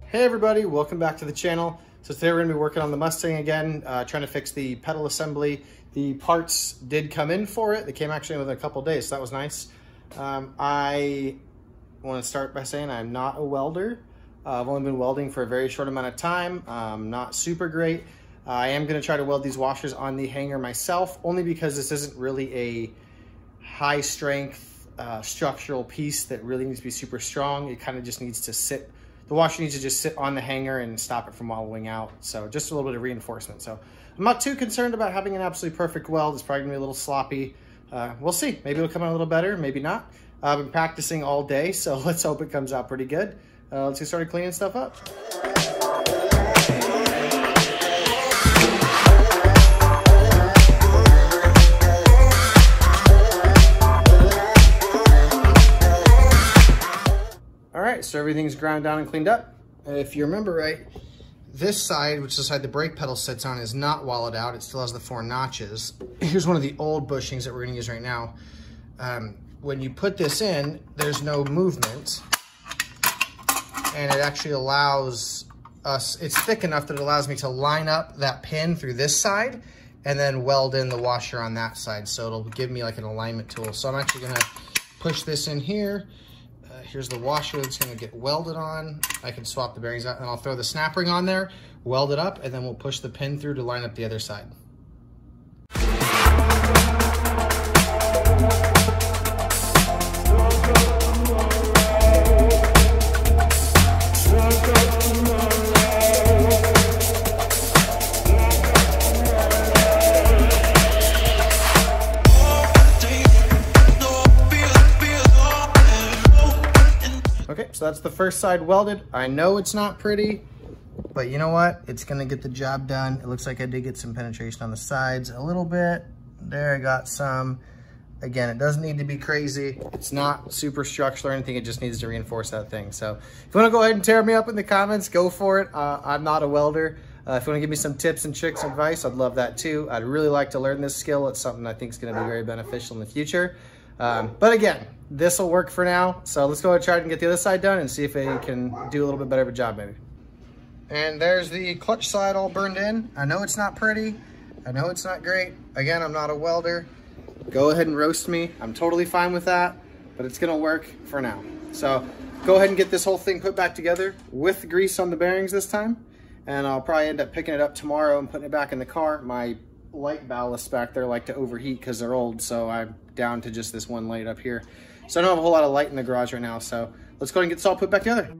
Hey everybody, welcome back to the channel. So today we're going to be working on the Mustang again, trying to fix the pedal assembly. The parts did come in for it. They came actually within a couple days, so that was nice. I want to start by saying I'm not a welder. I've only been welding for a very short amount of time, not super great. I am going to try to weld these washers on the hanger myself, only because this isn't really a high strength structural piece that really needs to be super strong. It kind of just needs to sit. The washer needs to just sit on the hanger and stop it from wallowing out. So just a little bit of reinforcement. So I'm not too concerned about having an absolutely perfect weld. It's probably gonna be a little sloppy. We'll see. Maybe it'll come out a little better, maybe not. I've been practicing all day, so let's hope it comes out pretty good. Let's get started cleaning stuff up. So everything's ground down and cleaned up. If you remember right, this side, which is the side the brake pedal sits on, is not wallowed out. It still has the 4 notches. Here's one of the old bushings that we're gonna use right now. When you put this in, there's no movement, and it actually allows us, it's thick enough that it allows me to line up that pin through this side and then weld in the washer on that side. So it'll give me like an alignment tool. So I'm actually gonna push this in here. Here's the washer that's gonna get welded on. I can swap the bearings out and I'll throw the snap ring on there, weld it up, and then we'll push the pin through to line up the other side. Okay, so that's the first side welded. I know it's not pretty, but you know what? It's gonna get the job done. It looks like I did get some penetration on the sides a little bit. There, I got some. Again, it doesn't need to be crazy. It's not super structural or anything. It just needs to reinforce that thing. So if you wanna go ahead and tear me up in the comments, go for it. I'm not a welder. If you wanna give me some tips and tricks and advice, I'd love that too. I'd really like to learn this skill. It's something I think is gonna be very beneficial in the future. But again, this will work for now. So let's go ahead and try and get the other side done and see if it can do a little bit better of a job maybe. And there's the clutch side all burned in. I know it's not pretty. I know it's not great. Again, I'm not a welder. Go ahead and roast me. I'm totally fine with that, but it's gonna work for now. So go ahead and get this whole thing put back together with the grease on the bearings this time. And I'll probably end up picking it up tomorrow and putting it back in the car. My light ballasts back there like to overheat because they're old, so I'm down to just this one light up here. So I don't have a whole lot of light in the garage right now, so let's go ahead and get this all put back together.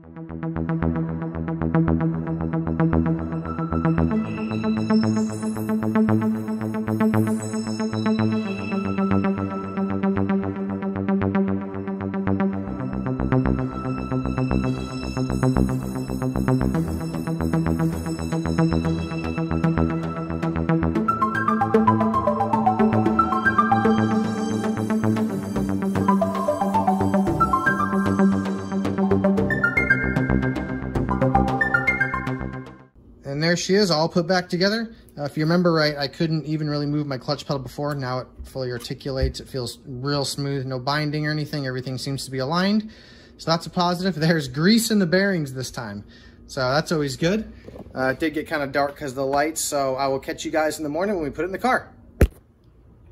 And there she is, all put back together. If you remember right, I couldn't even really move my clutch pedal before. Now it fully articulates. It feels real smooth, no binding or anything. Everything seems to be aligned. So that's a positive. There's grease in the bearings this time. So that's always good. It did get kind of dark because of the lights. So I will catch you guys in the morning when we put it in the car.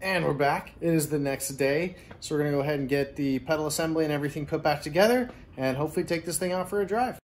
And we're back. It is the next day. So we're gonna go ahead and get the pedal assembly and everything put back together and hopefully take this thing out for a drive.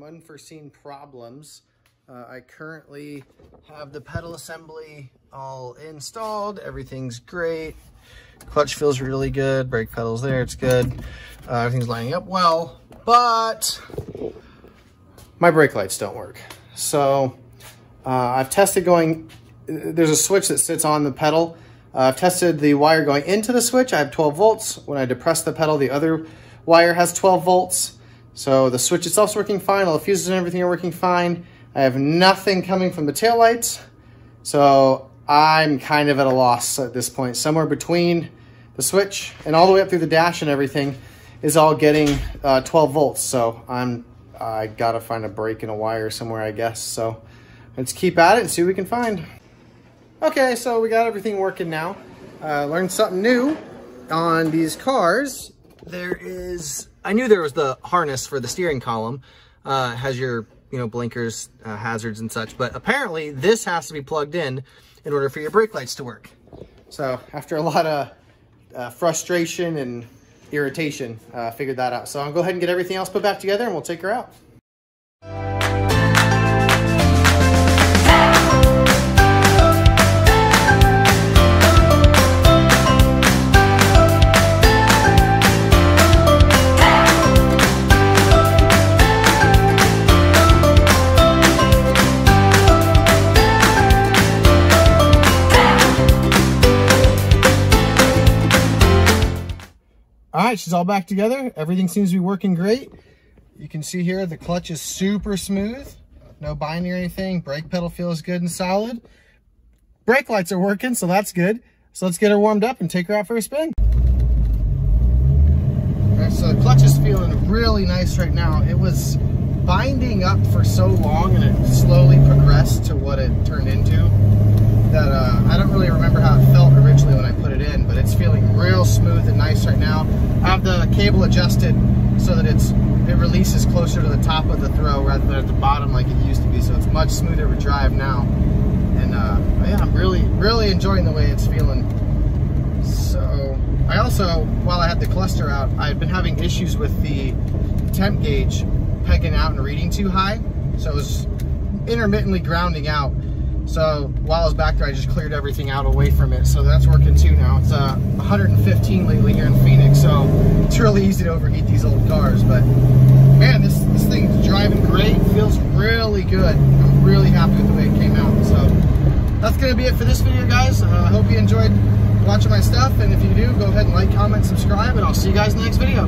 unforeseen problems. I currently have the pedal assembly all installed. Everything's great. Clutch feels really good. Brake pedals there, it's good. Everything's lining up well, but my brake lights don't work. So I've tested going, there's a switch that sits on the pedal. I've tested the wire going into the switch. I have 12 volts. When I depress the pedal, the other wire has 12 volts. So the switch itself's working fine. All the fuses and everything are working fine. I have nothing coming from the taillights. So I'm kind of at a loss at this point. Somewhere between the switch and all the way up through the dash and everything is all getting 12 volts. So I gotta find a break in a wire somewhere, I guess. So let's keep at it and see what we can find. Okay, so we got everything working now. Learned something new on these cars. I knew there was the harness for the steering column. Has your, blinkers, hazards and such, but apparently this has to be plugged in order for your brake lights to work. So after a lot of frustration and irritation, figured that out. So I'll go ahead and get everything else put back together and we'll take her out. All right, she's all back together. Everything seems to be working great. You can see here the clutch is super smooth. No binding or anything. Brake pedal feels good and solid. Brake lights are working, so that's good. So let's get her warmed up and take her out for a spin. All right, so the clutch is feeling really nice right now. It was binding up for so long and it slowly progressed to what it turned into that I don't really remember how it felt originally when I put it in, but it's feeling real smooth and nice right now. I have the cable adjusted so that it releases closer to the top of the throw rather than at the bottom like it used to be, so it's much smoother to drive now. And yeah, I'm really enjoying the way it's feeling. So I also, while I had the cluster out, I've been having issues with the temp gauge pegging out and reading too high, so it was intermittently grounding out. So while I was back there, I just cleared everything out away from it. So that's working too now. It's 115 lately here in Phoenix, so it's really easy to overheat these old cars. But man, this thing's driving great. Feels really good. I'm really happy with the way it came out. So that's gonna be it for this video, guys. I hope you enjoyed watching my stuff. And if you do, go ahead and like, comment, subscribe, and I'll see you guys in the next video.